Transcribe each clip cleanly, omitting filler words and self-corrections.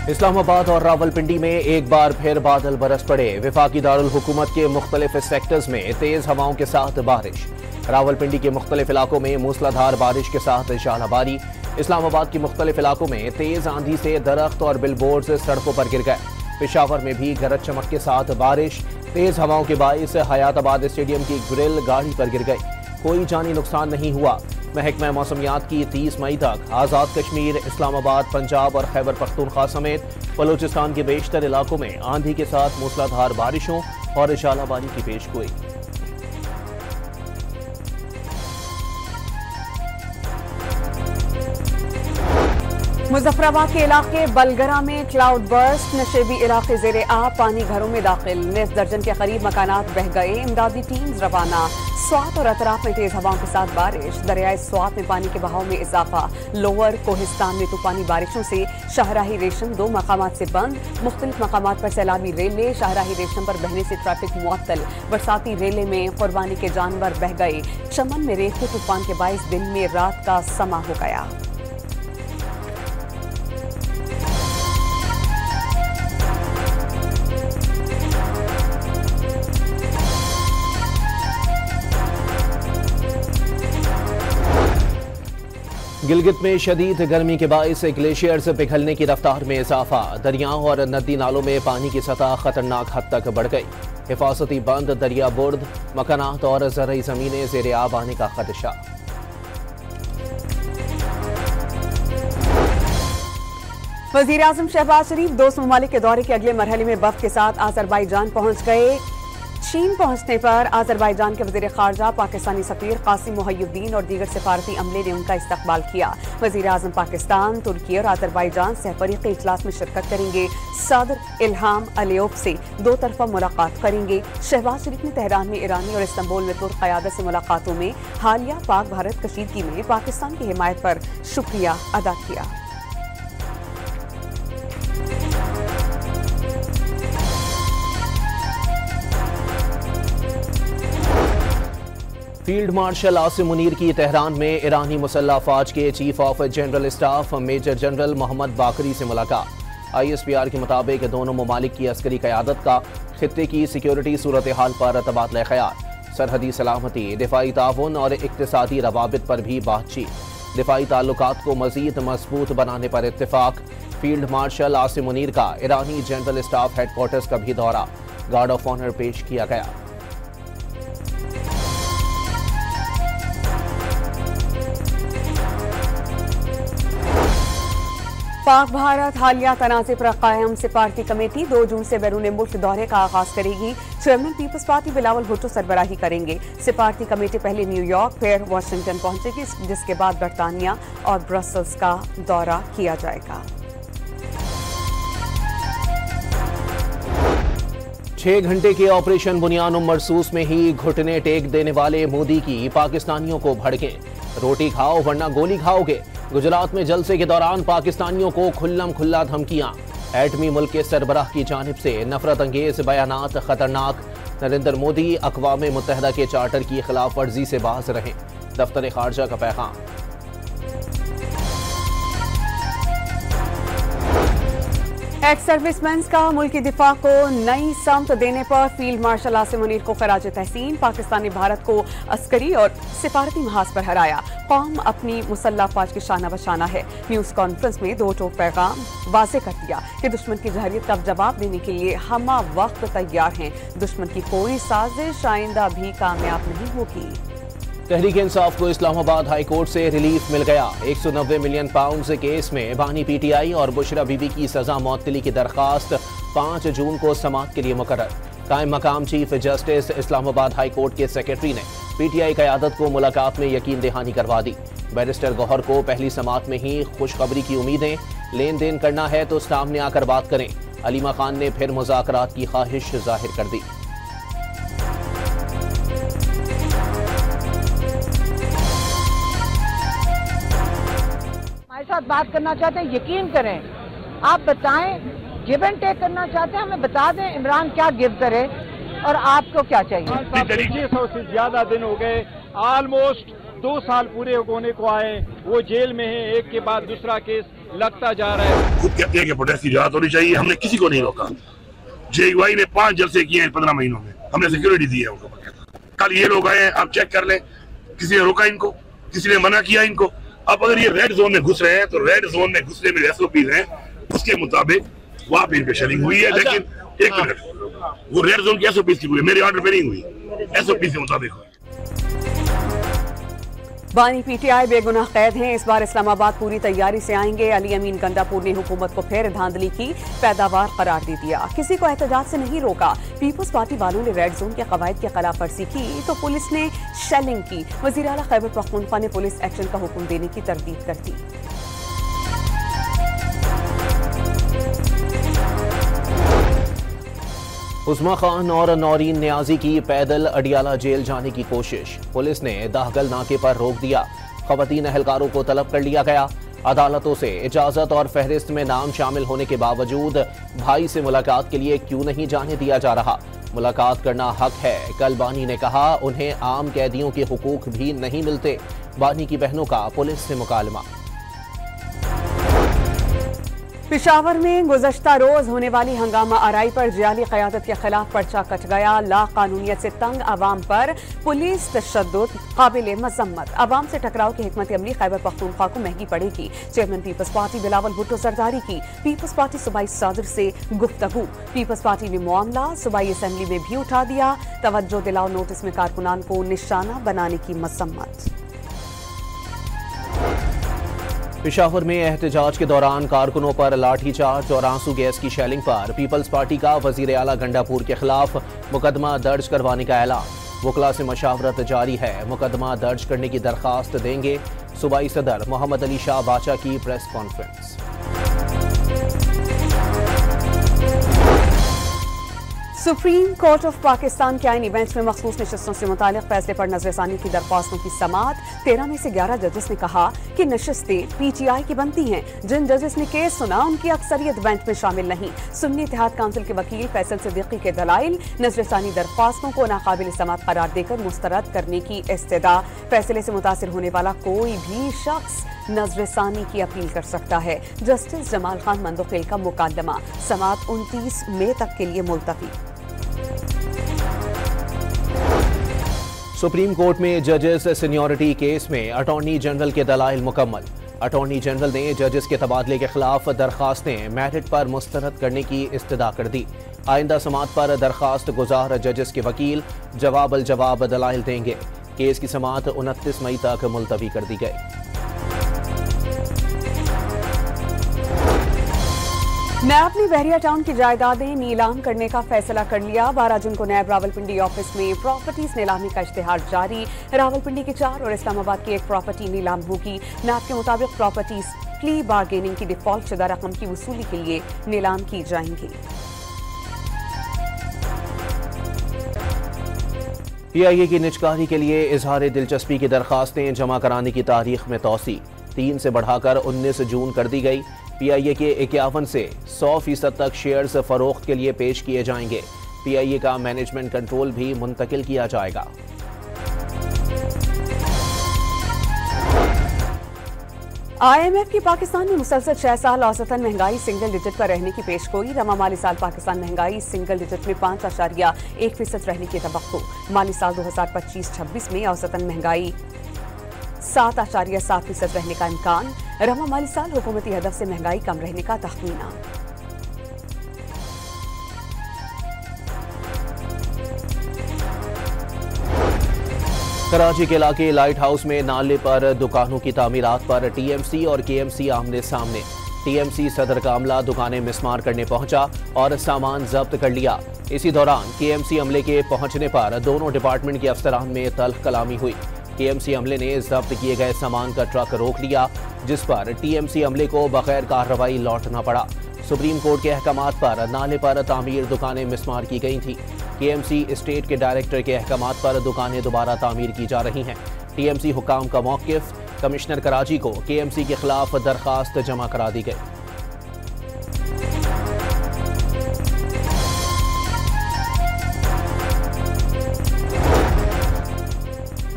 इस्लामाबाद और रावलपिंडी में एक बार फिर बादल बरस पड़े। वफाकी दारुल हुकूमत के मुख्तलिफ सेक्टर्स में तेज हवाओं के साथ बारिश। रावलपिंडी के मुख्तलिफ इलाकों में मूसलाधार बारिश के साथ झालाबारी। इस्लामाबाद के मुख्तलिफ इलाकों में तेज आंधी से दरख्त और बिलबोर्ड सड़कों पर गिर गए। पेशावर में भी गरज चमक के साथ बारिश। तेज हवाओं के बाइस हयाताबाद स्टेडियम की ग्रिल गाड़ी पर गिर गई। कोई जानी नुकसान नहीं हुआ। महकमा मौसमियात की 30 मई तक आज़ाद कश्मीर, इस्लामाबाद, पंजाब और खैबर पख्तूनख्वा समेत बलूचिस्तान के बेशतर इलाकों में आंधी के साथ मूसलाधार बारिशों और झालाबारी की पेशगोई। मुजफ्फराबाद के इलाके बलगरा में क्लाउड बर्स्ट। नशेबी इलाके ज़ेरे आब, पानी घरों में दाखिल। निस दर्जन के करीब मकानात बह गए। इमदादी टीम्स रवाना। स्वात और अतराफ में तेज हवाओं के साथ बारिश। दरियाए स्वात में पानी के बहाव में इजाफा। लोअर कोहिस्तान में तूफानी बारिशों से शाहराही रेशम 2 मकामात से बंद। मुख्तलिफ मकामात पर सैलाबी रेले। शाहराही रेशम पर बहने से ट्रैफिक मुअत्तल। बरसाती रेले में कुर्बानी के जानवर बह गए। चमन में रेत के तूफान के बाइस दिन में रात का समा हो गया। गिलगित में शदीद गर्मी के बाइस ग्लेशियर्स पिघलने की रफ्तार में इजाफा। दरियाओं और नदी नालों में पानी की सतह खतरनाक हद तक बढ़ गई। हिफाजती बंद, दरिया बुर्द, मकानात और ज़रई ज़मीनें ज़ेरे आब आने का खदशा। वज़ीर आज़म शहबाज शरीफ 2 ममालिक के दौरे के अगले मरहले में वफ़द के साथ आज़रबाईजान पहुँच गए। चीन पहुंचने पर आज़रबाईजान के वज़ीर ख़ारजा, पाकिस्तानी सफ़ीर कासिम मोहिउद्दीन और दीगर सिफारती अमले ने उनका इस्तकबाल किया। वज़ीर आज़म पाकिस्तान, तुर्की और आज़रबाईजान सहफ़रीक़ी इजलास में शिरकत करेंगे। सदर इल्हाम अलियोव से 2 तरफ़ा मुलाकात करेंगे। शहबाज शरीफ ने तेहरान में ईरानी और इस्तांबुल में तुर्क क़यादत से मुलाकातों में हालिया पाक भारत कशीदगी में पाकिस्तान की हिमायत पर शुक्रिया अदा किया। फील्ड मार्शल आसिम मुनीर की तेहरान में ईरानी मुसल्लह अफवाज के chief of general staff major general Mohammad Bagheri से मुलाकात। ISPR के मुताबिक दोनों ममालिक की अस्करी क़यादत का खित्ते की सिक्योरिटी सूरत हाल पर तबादला ख्याल। सरहदी सलामती, दिफाई ताउन और इक्तिसादी रवाबित पर भी बातचीत। दिफाई ताल्लुकात को मजीद मजबूत बनाने पर इत्तेफाक। फील्ड मार्शल आसिम मुनीर का ईरानी जनरल स्टाफ हेडक्वार्टर्स का भी दौरा। गार्ड ऑफ ऑनर पेश किया गया। पाक भारत हालिया तनाज़े पर कायम सिफारती कमेटी 2 जून से बैरून मुल्क दौरे का आगाज करेगी। Chairman peoples party Bilawal Bhutto सरबराही करेंगे। सिफारती कमेटी पहले न्यूयॉर्क फिर वाशिंगटन पहुंचेगी, जिसके बाद बरतानिया और ब्रसल्स का दौरा किया जाएगा। 6 घंटे के ऑपरेशन बुनियान मरसूस में ही घुटने टेक देने वाले मोदी की पाकिस्तानियों को भड़कें। रोटी खाओ वरना गोली खाओगे। गुजरात में जलसे के दौरान पाकिस्तानियों को खुल्लम खुल्ला धमकियां। एटमी मुल्क के सरबराह की जानिब से नफरत अंगेज बयानात खतरनाक। नरेंद्र मोदी अक़वाम मुत्तहिदा के चार्टर की खिलाफ वर्जी से बाज रहें। दफ्तर खारजा का पैगाम। एक्स सर्विसमैन का मुल्की दिफा को नई समत देने पर फील्ड मार्शल आसिम मुनीर को खराज तहसीन। पाकिस्तान ने भारत को अस्करी और सिफारती महाज पर हराया। कौम अपनी मुसल्लह अफवाज की शाना बशाना है। न्यूज कॉन्फ्रेंस में 2 टोक पैगाम वाज़े कर दिया कि दुश्मन की जहरियत का जवाब देने के लिए हम वक्त तैयार हैं। दुश्मन की कोई साजिश आइंदा भी कामयाब नहीं होगी। तहरीक इंसाफ को इस्लामाबाद हाई कोर्ट से रिलीफ मिल गया। 190 मिलियन पाउंड केस में बानी PTI और बुशरा बीबी की सजा मौतली की दरखास्त 5 जून को समाअत के लिए मुकर्रर। कायम मकाम chief justice Islamabad high court के सेक्रेटरी ने PTI क़यादत को मुलाकात में यकीन दहानी करवा दी। बैरिस्टर गौहर को पहली समाअत में ही खुशखबरी की उम्मीदें। लेन देन करना है तो सामने आकर बात करें। अलीमा खान ने फिर मुज़ाकरात की ख्वाहिश जाहिर कर दी। साथ बात करना चाहते हैं, यकीन करें, आप बताएं, गिव एंड टेक करना चाहते हैं, हमें बता दें इमरान क्या गिव करे और आपको क्या चाहिए। 600 से ज्यादा दिन हो गए, ऑलमोस्ट 2 साल पूरे होने को आए, वो जेल में है, एक के बाद दूसरा केस लगता जा रहा है। खुद कहते हैं कि प्रोटेस्ट की इजाजत होनी चाहिए, हमने किसी को नहीं रोका। JUI ने 5 जलसे किए हैं 15 महीनों में, हमने सिक्योरिटी दी है उनको। कल ये लोग आए हैं, आप चेक कर लें, किसी ने रोका इनको, किसी ने मना किया इनको। अब अगर ये रेड जोन में घुस रहे हैं तो रेड जोन में घुसने में SOPs हैं, उसके मुताबिक वहां पे इन पे शेलिंग हुई है। लेकिन एक मिनट, वो रेड जोन की SOPs की हुई है, मेरे ऑर्डर पे नहीं हुई, SOPs के मुताबिक हुई। बानी PTI बेगुनाह कैद हैं। इस बार इस्लामाबाद पूरी तैयारी से आएंगे। अली अमीन गंडापुर ने हुकूमत को फिर धांधली की पैदावार करार दे दिया। किसी को एहतजाज से नहीं रोका। पीपल्स पार्टी वालों ने रेड जोन के कवायद की खिलाफ वर्जी की तो पुलिस ने शेलिंग की। वज़ीर आला खैबर पख्तूनख्वा ने पुलिस एक्शन का हुक्म देने की तरदीद कर दी। उस्मा खान और नौरीन न्याजी की पैदल अडियाला जेल जाने की कोशिश। पुलिस ने दाहगल नाके पर रोक दिया। खवातीन अहलकारों को तलब कर लिया गया। अदालतों से इजाजत और फहरिस्त में नाम शामिल होने के बावजूद भाई से मुलाकात के लिए क्यों नहीं जाने दिया जा रहा। मुलाकात करना हक है। कल बानी ने कहा उन्हें आम कैदियों के हुकूक भी नहीं मिलते। बानी की बहनों का पुलिस से मुकालमा। पेशावर में गुज़श्ता रोज होने वाली हंगामा आराई पर जियाली क़यादत के खिलाफ पर्चा कट गया। ला कानूनियत से तंग आवाम पर पुलिस तशद्दुद काबिल मज़म्मत। आवाम से टकराव की हिकमत अमली खैबर पख्तूनख्वा को महंगी पड़ेगी। Chairman peoples party Bilawal Bhutto Zardari की पीपल्स पार्टी सूबाई सदर से गुफ्तगू। पीपल्स पार्टी ने मामला सूबाई असम्बली में भी उठा दिया। तवज्जो दिलाओ नोटिस में कारकुनान को निशाना बनाने की मज़म्मत। पेशावर में एहतजाज के दौरान कारकुनों पर लाठीचार्ज और आंसू गैस की शेलिंग पर पीपल्स पार्टी का वजीर आला गंडापुर के खिलाफ मुकदमा दर्ज करवाने का ऐलान। वकला से मशावरत जारी है। मुकदमा दर्ज करने की दरखास्त देंगे। सूबाई सदर मोहम्मद अली शाह बाचा की press conference. Supreme court of Pakistan के आईनी बेंच में मखसूस नशस्तों से मुतालिक फैसले पर नजरसानी की दरख्वास्तों की समाअत। 13 में से 11 जजेस ने कहा कि नशस्तें PTI की बनती हैं। जिन जजेस ने केस सुना उनकी अक्सरियत बेंच में शामिल नहीं। सुन्नी इत्तेहाद काउंसिल के वकील फैसल सिद्दीकी के दलाइल नजरसानी दरख्वास्तों को नाकाबिल समाअत करार देकर मुस्तरद करने की इस्तदा। फैसले से मुतासिर होने वाला कोई भी शख्स नजरसानी की अपील कर सकता है। जस्टिस जमाल खान मंदोखेल का मुकादमा समाअत 29 मई तक के लिए मुलतवी। सुप्रीम कोर्ट में जजेस सीनियरिटी केस में अटॉर्नी जनरल के दलाइल मुकम्मल। अटॉर्नी जनरल ने जजेस के तबादले के खिलाफ दरखास्तें मेरिट पर मुस्तरद करने की इस्तदा कर दी। आइंदा समाअत पर दरखास्त गुजार जजेस के वकील जवाब अल जवाब दलाइल देंगे। केस की समाअत 29 मई तक मुलतवी कर दी गई। नैब ने बहरिया टाउन की जायदादें नीलाम करने का फैसला कर लिया। 12 जून को नैब रावलपिंडी ऑफिस में प्रॉपर्टीज नीलामी का इश्तिहार जारी। रावलपिंडी की 4 और इस्लामाबाद की 1 प्रॉपर्टी नीलाम होगी। नैब के मुताबिक प्रॉपर्टीज प्ली बार्गेनिंग की डिफॉल्ट शुदा रकम की वसूली के लिए नीलाम की जाएंगी। PIA की निजकारी के लिए इजहार दिलचस्पी की दरखास्तें जमा कराने की तारीख में तौसी 3 से बढ़ाकर 19 जून कर दी गई। PIA के 51 से 100% तक शेयर्स फरोख्त के लिए पेश किए जाएंगे। PIA का मैनेजमेंट कंट्रोल भी मुंतकिल किया जाएगा। IMF की पाकिस्तान में मुसलसल 6 साल औसतन महंगाई सिंगल डिजिट पर रहने की पेशगोई। रवा माली साल पाकिस्तान महंगाई सिंगल डिजिट में 5.1% रहने की तवक्को। माली साल 2025-26 में औसतन महंगाई 7.7% रहने का इम्कान। रवा माली साल हुकूमती हदफ से महंगाई कम रहने का तखमीना। कराची के इलाके लाइट हाउस में नाले पर दुकानों की तामीरात पर TMC और KMC आमने सामने। TMC सदर का अमला दुकानें मिसमार करने पहुंचा और सामान जब्त कर लिया। इसी दौरान KMC अमले के पहुंचने पर दोनों डिपार्टमेंट के अफसरान में तल्ख कलामी हुई। KMC अमले ने जब्त किए गए सामान का ट्रक रोक लिया, जिस पर TMC अमले को बगैर कार्रवाई लौटना पड़ा। सुप्रीम कोर्ट के अहकामात पर नाले पर तामीर दुकानें मिसमार की गई थी। KMC स्टेट के डायरेक्टर के अहकामात पर दुकानें दोबारा तामीर की जा रही हैं। TMC हुकाम का मौक़िफ़। कमिश्नर कराची को KMC के खिलाफ दरखास्त जमा करा दी गई।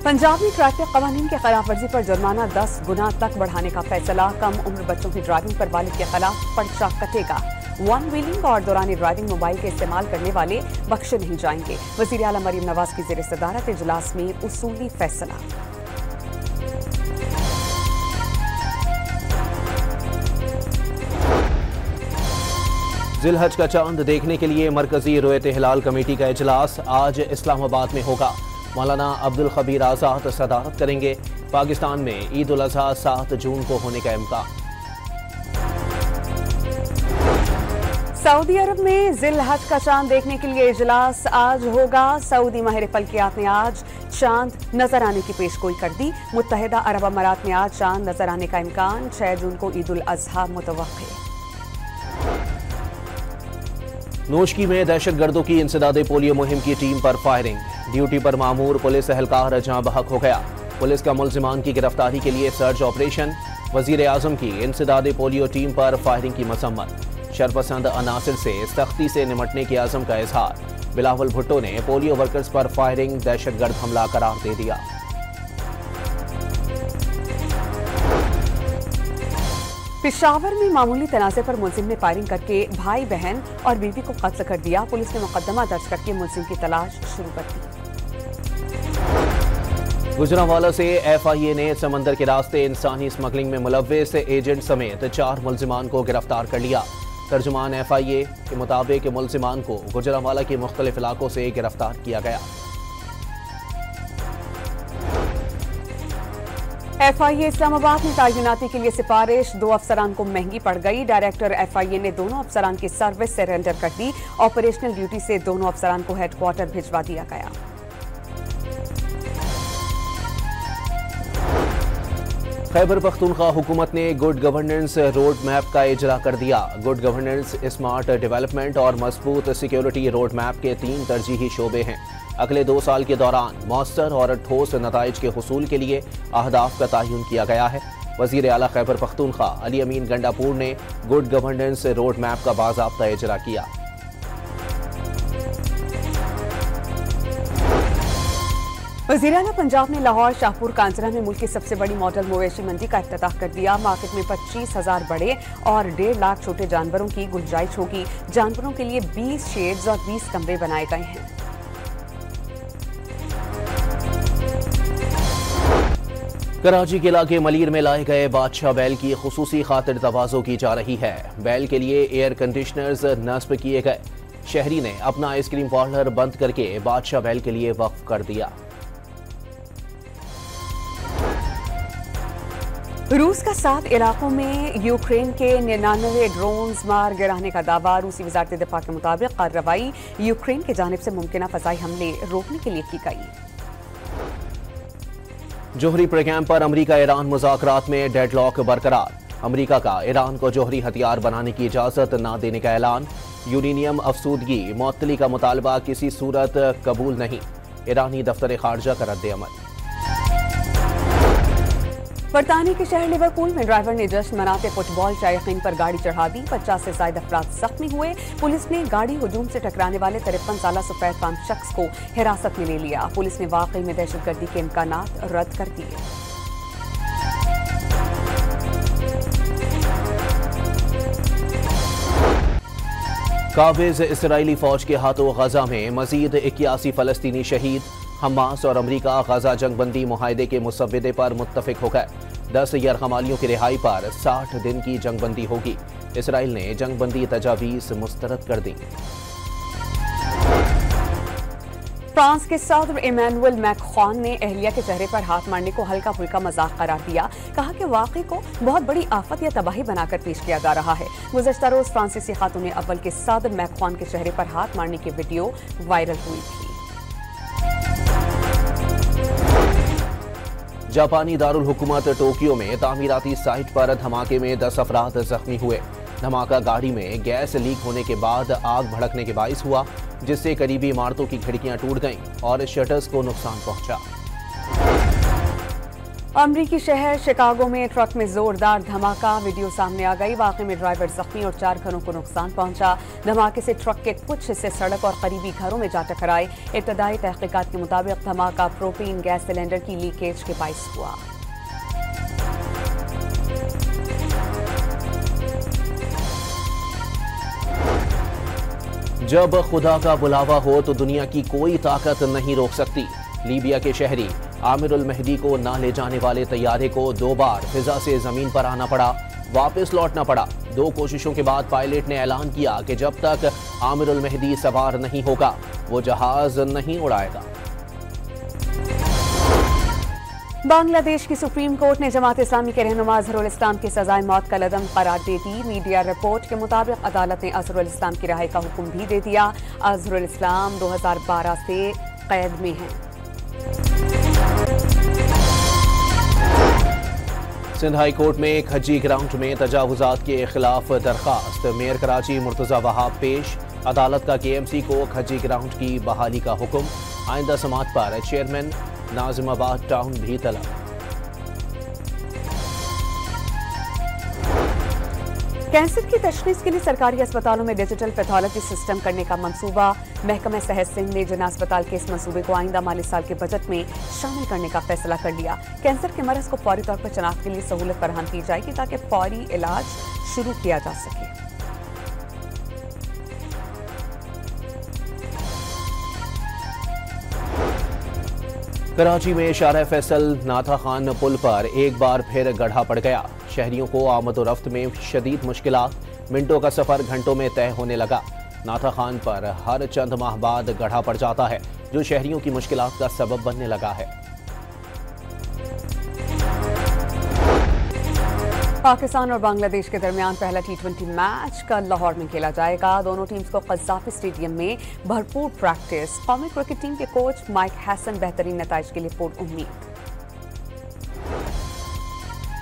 पंजाब में ट्रैफिक कवानीन की खिलाफ वर्जी पर जुर्माना 10 गुना तक बढ़ाने का फैसला। कम उम्र बच्चों की ड्राइविंग पर वालिद के खिलाफ पर्चा कटेगा। वन व्हीलिंग और दौरान ड्राइविंग मोबाइल के इस्तेमाल करने वाले बख्शे नहीं जाएंगे। वज़ीर आला मरीम नवाज की ज़ेर सदारत इजलास में उसूली फैसला। जिलहज का चांद देखने के लिए मरकजी रोयत हिलाल कमेटी का इजलास आज इस्लामाबाद में होगा। मौलाना अब्दुल खबीर आज़ाद सदारत करेंगे। पाकिस्तान में ईद उल अज़हा 7 जून को होने का इम्कान। सऊदी अरब में जिलहज का चांद देखने के लिए इजलास आज होगा। सऊदी माहिर फल्कियात ने आज चांद नजर आने की पेशगोई कर दी। मुत्तहिदा अरब अमारात में आज चांद नजर आने का इम्कान। 6 जून को ईद उल अज़हा मुतवक्किल। नोशकी में दहशतगर्दों की इंसदादे पोलियो मुहिम की टीम पर फायरिंग। ड्यूटी पर मामूर पुलिस एहलकार जहां बहक हो गया। पुलिस का मुल्जिमान की गिरफ्तारी के लिए सर्च ऑपरेशन। वजीर आजम की इंसदादे पोलियो टीम पर फायरिंग की मसम्मत। शरपसंद अनासिर से सख्ती से निमटने के आज़म का इजहार। बिलावल भुट्टो ने पोलियो वर्कर्स पर फायरिंग दहशतगर्द हमला करार दे दिया। पेशावर में मामूली तनाज़े पर मुलजिम ने फायरिंग करके भाई बहन और बीवी को कत्ल कर दिया। पुलिस ने मुकदमा दर्ज करके मुलजिम की तलाश शुरू कर दी। गुजरांवाला से FIA ने समंदर के रास्ते इंसानी स्मगलिंग में मुलव्विस एजेंट समेत 4 मुलजिमान को गिरफ्तार कर लिया। तर्जुमान FIA के मुताबिक मुलजिमान को गुजरांवाला के मुख्तलिफ इलाकों से गिरफ्तार किया गया। FIA इस्लामाबाद में तैनाती के लिए सिफारिश 2 अफसरान को महंगी पड़ गई। डायरेक्टर FIA ने दोनों अफसरान की सर्विस सरेंडर कर दी। ऑपरेशनल ड्यूटी से दोनों अफसरान को हेडक्वार्टर भिजवा दिया गया। खैबर पख्तूनख्वा हुकूमत ने गुड गवर्नेंस रोड मैप का इजरा कर दिया। गुड गवर्नेंस, स्मार्ट डेवलपमेंट और मजबूत सिक्योरिटी रोड मैप के 3 तरजीही शोबे हैं। अगले 2 साल के दौरान मौसर और ठोस नताइज के हुसूल के लिए अहदाफ का तयन किया गया है। वज़ीर आला खैबर पख्तूनख्वा अली अमीन गंडापुर ने गुड गवर्नेंस रोड मैप का बाज़ाब्ता इजरा किया। वज़ीर आला पंजाब ने लाहौर शाहपुर कांचरा में मुल्क की सबसे बड़ी मॉडल मवेशी मंडी का इफ्तिताह कर दिया। मार्केट में 25,000 बड़े और 1.5 लाख छोटे जानवरों की गुंजाइश होगी। जानवरों के लिए 20 शेड्स और 20 कमरे बनाए गए हैं। कराची के इलाके मलीर में लाए गए बादशाह बैल की खुसूसी खातिर तवाज़ो की जा रही है। बैल के लिए एयर कंडीशनर्स नस्ब किए गए। शहरी ने अपना आइसक्रीम पार्लर बंद करके बादशाह बैल के लिए वक्फ कर दिया। रूस का 7 इलाकों में यूक्रेन के 99 ड्रोन्स मार गिराने का दावा। रूसी वज़ारत दिफा के मुताबिक कार्रवाई यूक्रेन की जानिब से मुमकिन फ़ज़ाई हमले रोकने के लिए की गई। जोहरी प्रोग्राम पर अमरीका ईरान मुज़ाकरात में डेडलॉक बरकरार। अमरीका का ईरान को जोहरी हथियार बनाने की इजाज़त न देने का ऐलान। यूरेनियम अफसूदगी मुअत्तली का मुतालबा किसी सूरत कबूल नहीं। ईरानी दफ्तर खारजा का रद्द-ए-अमल। बरतानिया के शहर लिवरपूल में ड्राइवर ने जश्न मनाते फुटबॉल शायकीन पर गाड़ी चढ़ा दी। 50 से ज्यादा अफराद जख्मी हुए। पुलिस ने गाड़ी हुजूम से टकराने वाले 53 साला सफेद फाम शख्स को हिरासत में ले लिया। पुलिस ने वाकई में दहशतगर्दी के इम्कानात रद्द कर दिए। काबिज इसराइली फौज के हाथों गजा में मजीद 81 फलस्तीनी शहीद। हमास और अमरीका गजा जंगबंदी मुआहदे के मुसव्विदे पर मुत्तफिक हो गए। 10 यरगमालियों की रिहाई पर 60 दिन की जंगबंदी होगी। इसराइल ने जंगबंदी तजावीज़ मुस्तरद कर दी। फ्रांस के सदर इमैनुअल मैक्रोन ने अहलिया के चेहरे पर हाथ मारने को हल्का फुल्का मजाक करार दिया। कहा कि वाकई को बहुत बड़ी आफत या तबाही बनाकर पेश किया जा रहा है। गुज़श्ता रोज फ्रांसीसी खातून अव्वल के सदर मैक्रोन के चेहरे पर हाथ मारने की वीडियो वायरल हुई थी। जापानी दारुल हुकूमत टोक्यो में तामीराती साइट पर धमाके में 10 अफराद जख्मी हुए। धमाका गाड़ी में गैस लीक होने के बाद आग भड़कने के बाइस हुआ, जिससे करीबी इमारतों की खिड़कियां टूट गईं और शटर्स को नुकसान पहुंचा। अमरीकी शहर शिकागो में ट्रक में जोरदार धमाका, वीडियो सामने आ गई। वाकई में ड्राइवर जख्मी और 4 घरों को नुकसान पहुंचा। धमाके से ट्रक के कुछ हिस्से सड़क और करीबी घरों में जा टकराए। इब्तदाई तहकीकात के मुताबिक धमाका प्रोपेन गैस सिलेंडर की लीकेज के बाइस हुआ। जब खुदा का बुलावा हो तो दुनिया की कोई ताकत नहीं रोक सकती। लीबिया के शहरी आमिरुल मेहदी को ना ले जाने वाले तैयारे को 2 बार फिजा से जमीन पर आना पड़ा, वापस लौटना पड़ा। 2 कोशिशों के बाद पायलट ने ऐलान किया कि जब तक आमिरुल मेहदी सवार नहीं होगा वो जहाज नहीं उड़ाएगा। बांग्लादेश की सुप्रीम कोर्ट ने जमात इस्लामी के रहनुमा अजहरुल इस्लाम की सजाए मौत का लदम करार दे दी। मीडिया रिपोर्ट के मुताबिक अदालत ने अजहरुल इस्लाम की रिहाई का हुक्म भी दे दिया। अजहरुल इस्लाम 2012 से कैद में हैं। सिंध हाई कोर्ट में खज्जी ग्राउंड में तजावुजात के खिलाफ दरखास्त, मेयर कराची मुर्तजा वहाब पेश। अदालत का KMC को खज्जी ग्राउंड की बहाली का हुक्म। आइंदा समात पर चेयरमैन नाजिमाबाद टाउन भी तलब। कैंसर की तशखीस के लिए सरकारी अस्पतालों में डिजिटल पैथोलॉजी सिस्टम करने का मंसूबा। महकमा सेहत सिंध ने जिना अस्पताल के इस मंसूबे को आइंदा माली साल के बजट में शामिल करने का फैसला कर लिया। कैंसर के मरीज को फौरी तौर पर शनाख्त के लिए सहूलत फराहम की जाएगी ताकि फौरी इलाज शुरू किया जा सके। कराची में शारा फैसल नाथा खान पुल पर एक बार फिर गड्ढा पड़ गया। शहरियों को आमद-ओ-रफ्त में शदीद मुश्किलात, मिनटों का सफर घंटों में तय होने लगा। नाथा खान पर हर चंद माह बाद गड्ढा पड़ जाता है जो शहरियों की मुश्किलात का सबब बनने लगा है। पाकिस्तान और बांग्लादेश के दरमियान पहला T20 मैच कल लाहौर में खेला जाएगा। दोनों टीम्स को कज़ाफी स्टेडियम में भरपूर प्रैक्टिस। कौमी क्रिकेट टीम के कोच माइक हैसन बेहतरीन नताइज के लिए पुरुम्मीद।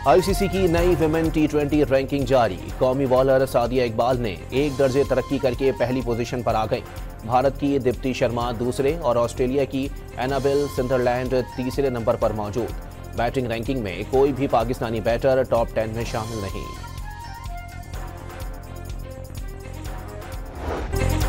ICC की नई विमेन T20 रैंकिंग जारी। कौमी बॉलर सादिया इकबाल ने 1 दर्जे तरक्की करके पहली पोजीशन पर आ गई। भारत की दीप्ति शर्मा दूसरे और ऑस्ट्रेलिया की एनाबेल सिंदरलैंड तीसरे नंबर पर मौजूद। बैटिंग रैंकिंग में कोई भी पाकिस्तानी बैटर टॉप 10 में शामिल नहीं।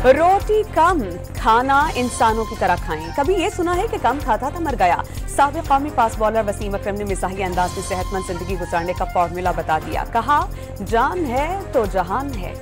रोटी कम, खाना इंसानों की तरह खाएं। कभी ये सुना है कि कम खाता था मर गया? साबिक कौमी फास्ट बॉलर वसीम अकरम ने मिजाही अंदाज में सेहतमंद जिंदगी गुजारने का फॉर्मूला बता दिया। कहा, जान है तो जहान है।